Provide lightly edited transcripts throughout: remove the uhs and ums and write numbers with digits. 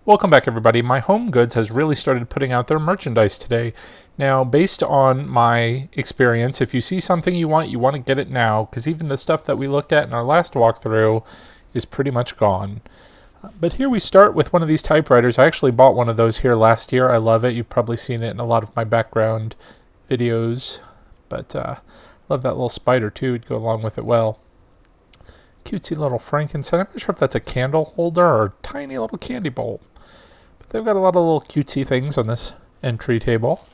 Welcome back, everybody. My Home Goods has really started putting out their merchandise today. Now, based on my experience, if you see something you want to get it now, because even the stuff that we looked at in our last walkthrough is pretty much gone. But here we start with one of these typewriters. I actually bought one of those here last year. I love it. You've probably seen it in a lot of my background videos. But love that little spider, too. It'd go along with it well. Cutesy little Frankenstein. I'm not sure if that's a candle holder or a tiny little candy bowl. But they've got a lot of little cutesy things on this entry table.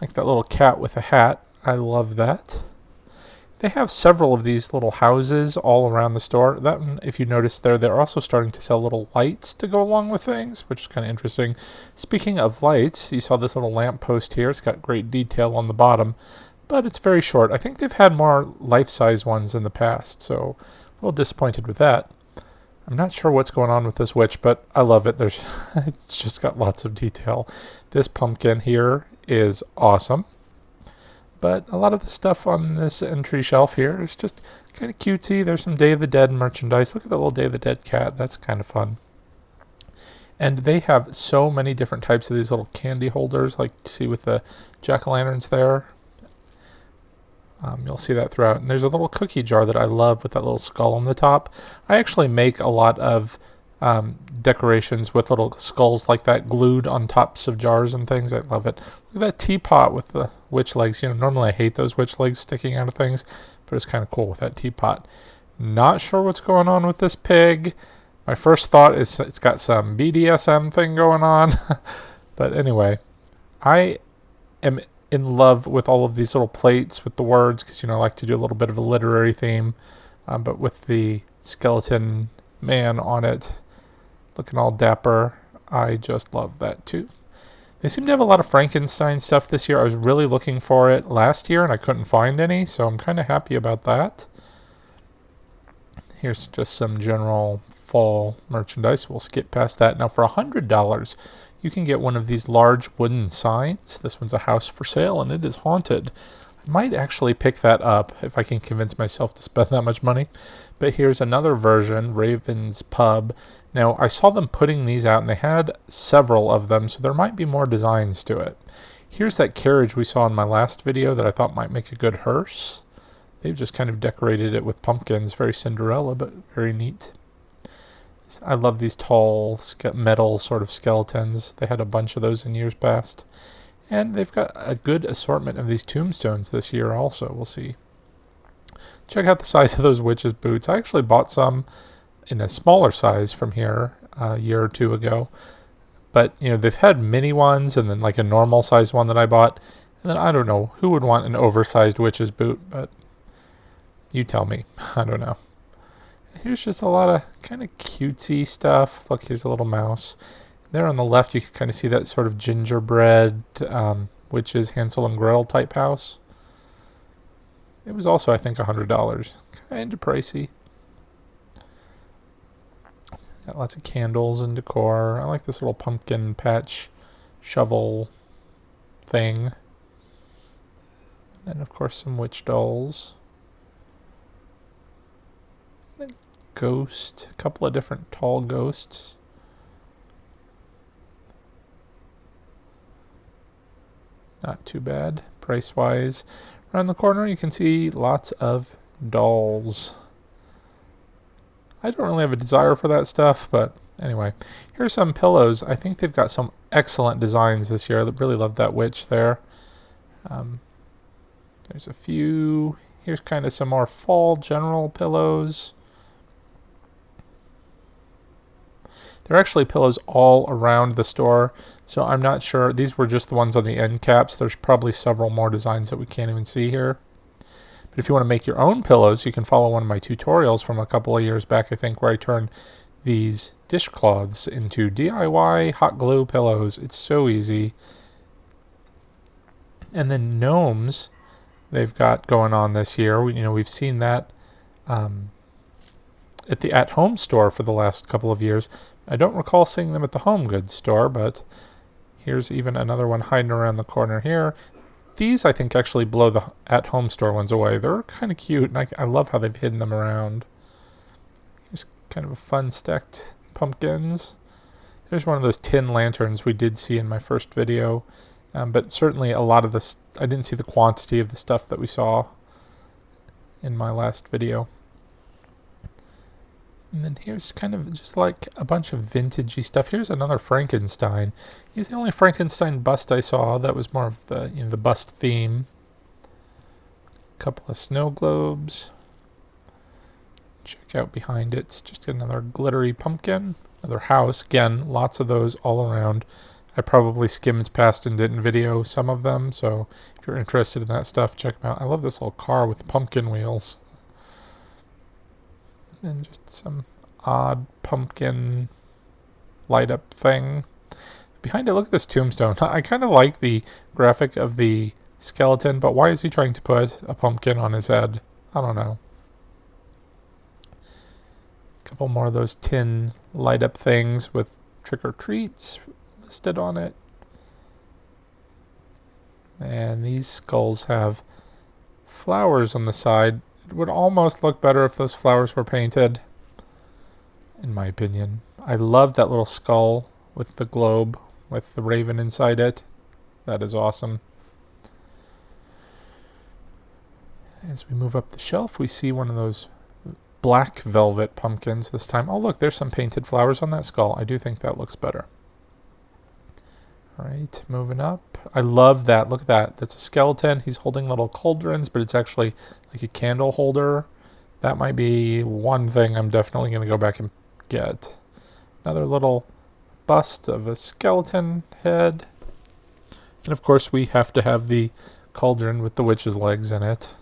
Like that little cat with a hat. I love that. They have several of these little houses all around the store. That one, if you notice there, they're also starting to sell little lights to go along with things, which is kind of interesting. Speaking of lights, you saw this little lamp post here. It's got great detail on the bottom, but it's very short. I think they've had more life-size ones in the past, so a little disappointed with that. I'm not sure what's going on with this witch, but I love it. It's just got lots of detail. This pumpkin here is awesome. But a lot of the stuff on this entry shelf here is just kind of cutesy. There's some Day of the Dead merchandise. Look at the little Day of the Dead cat. That's kind of fun. And they have so many different types of these little candy holders, like you see with the jack-o'-lanterns there. You'll see that throughout. And there's a little cookie jar that I love with that little skull on the top. I actually make a lot of decorations with little skulls like that glued on tops of jars and things. I love it. Look at that teapot with the witch legs. You know, normally I hate those witch legs sticking out of things, but it's kind of cool with that teapot. Not sure what's going on with this pig. My first thought is it's got some BDSM thing going on. But anyway, I am in love with all of these little plates with the words because, you know, I like to do a little bit of a literary theme, but with the skeleton man on it looking all dapper. I just love that too. They seem to have a lot of Frankenstein stuff this year. I was really looking for it last year and I couldn't find any, so I'm kind of happy about that. Here's just some general fall merchandise. We'll skip past that. Now for $100, you can get one of these large wooden signs. This one's a house for sale and it is haunted. I might actually pick that up if I can convince myself to spend that much money. But here's another version, Raven's Pub. Now, I saw them putting these out, and they had several of them, so there might be more designs to it. Here's that carriage we saw in my last video that I thought might make a good hearse. They've just kind of decorated it with pumpkins. Very Cinderella, but very neat. I love these tall metal sort of skeletons. They had a bunch of those in years past. And they've got a good assortment of these tombstones this year also. We'll see. Check out the size of those witches' boots. I actually bought some in a smaller size from here a year or two ago. But, you know, they've had mini ones and then like a normal size one that I bought. And then I don't know who would want an oversized witch's boot, but you tell me. I don't know. Here's just a lot of kind of cutesy stuff. Look, here's a little mouse. There on the left, you can kind of see that sort of gingerbread, witches, Hansel and Gretel type house. It was also, I think, $100. Kind of pricey. Got lots of candles and decor. I like this little pumpkin patch shovel thing. And, of course, some witch dolls. A ghost. A couple of different tall ghosts. Not too bad, price-wise. Around the corner, you can see lots of dolls. I don't really have a desire for that stuff, but anyway. Here's some pillows. I think they've got some excellent designs this year. I really love that witch there. There's a few. Here's kind of some more fall general pillows. There are actually pillows all around the store, so I'm not sure. These were just the ones on the end caps. There's probably several more designs that we can't even see here. But if you want to make your own pillows, you can follow one of my tutorials from a couple of years back, I think, where I turned these dishcloths into DIY hot glue pillows. It's so easy. And then Gnomes, they've got going on this year. We've seen that at the at-home store for the last couple of years. I don't recall seeing them at the home goods store, but here's even another one hiding around the corner here. These, I think, actually blow the at-home store ones away. They're kind of cute, and I love how they've hidden them around. Here's kind of a fun stacked pumpkins. There's one of those tin lanterns we did see in my first video, but certainly a lot of this, I didn't see the quantity of the stuff that we saw in my last video. And then here's kind of just like a bunch of vintagey stuff. Here's another Frankenstein. He's the only Frankenstein bust I saw that was more of the, the bust theme. A couple of snow globes. Check out behind it. It's just another glittery pumpkin. Another house. Again, lots of those all around. I probably skimmed past and didn't video some of them, so if you're interested in that stuff, check them out. I love this little car with pumpkin wheels. And just some odd pumpkin light up thing. Behind it, look at this tombstone. I kind of like the graphic of the skeleton, but why is he trying to put a pumpkin on his head? I don't know. A couple more of those tin light up things with trick or treats listed on it. And these skulls have flowers on the side. It would almost look better if those flowers were painted, in my opinion. I love that little skull with the globe, with the raven inside it. That is awesome. As we move up the shelf, we see one of those black velvet pumpkins this time. Oh, look, there's some painted flowers on that skull. I do think that looks better. All right, moving up. I love that. Look at that. That's a skeleton. He's holding little cauldrons, but it's actually like a candle holder. That might be one thing I'm definitely going to go back and get. Another little bust of a skeleton head. And of course, we have to have the cauldron with the witch's legs in it.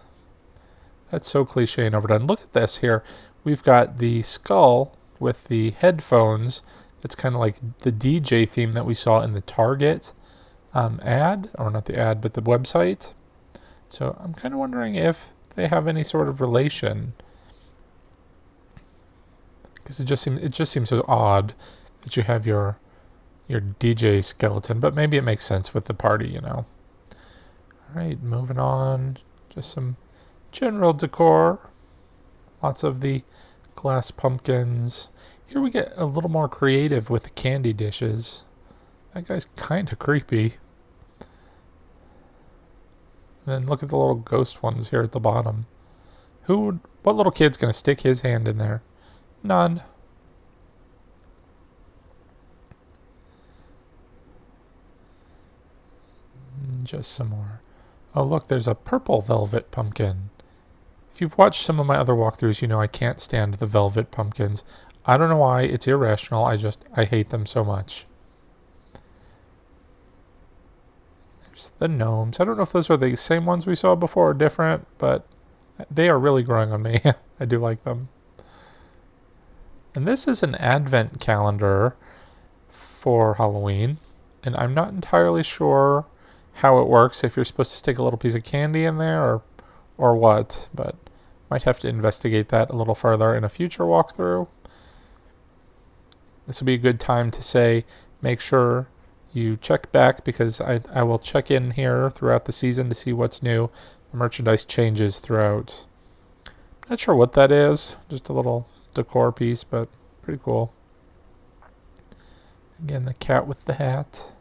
That's so cliche and overdone. Look at this here. We've got the skull with the headphones. It's kind of like the DJ theme that we saw in the Target ad, or not the ad, but the website. So I'm kind of wondering if they have any sort of relation, because it just seems so odd that you have your DJ skeleton, but maybe it makes sense with the party, you know. All right, moving on. Just some general decor. Lots of the glass pumpkins. Here we get a little more creative with the candy dishes. That guy's kind of creepy. And then look at the little ghost ones here at the bottom. What little kid's going to stick his hand in there? None. Just some more. Oh, look, there's a purple velvet pumpkin. If you've watched some of my other walkthroughs, you know I can't stand the velvet pumpkins. I don't know why. It's irrational. I hate them so much. There's the gnomes. I don't know if those are the same ones we saw before or different, but they are really growing on me. I do like them. And this is an advent calendar for Halloween, and I'm not entirely sure how it works, if you're supposed to stick a little piece of candy in there or what, but might have to investigate that a little further in a future walkthrough. This will be a good time to say, make sure you check back, because I will check in here throughout the season to see what's new. The merchandise changes throughout. Not sure what that is, just a little decor piece, but pretty cool. Again, the cat with the hat.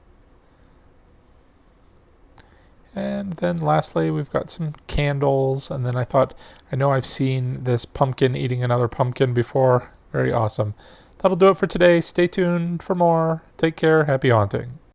And then lastly, we've got some candles, and then I know I've seen this pumpkin eating another pumpkin before. Very awesome. That'll do it for today. Stay tuned for more. Take care. Happy haunting.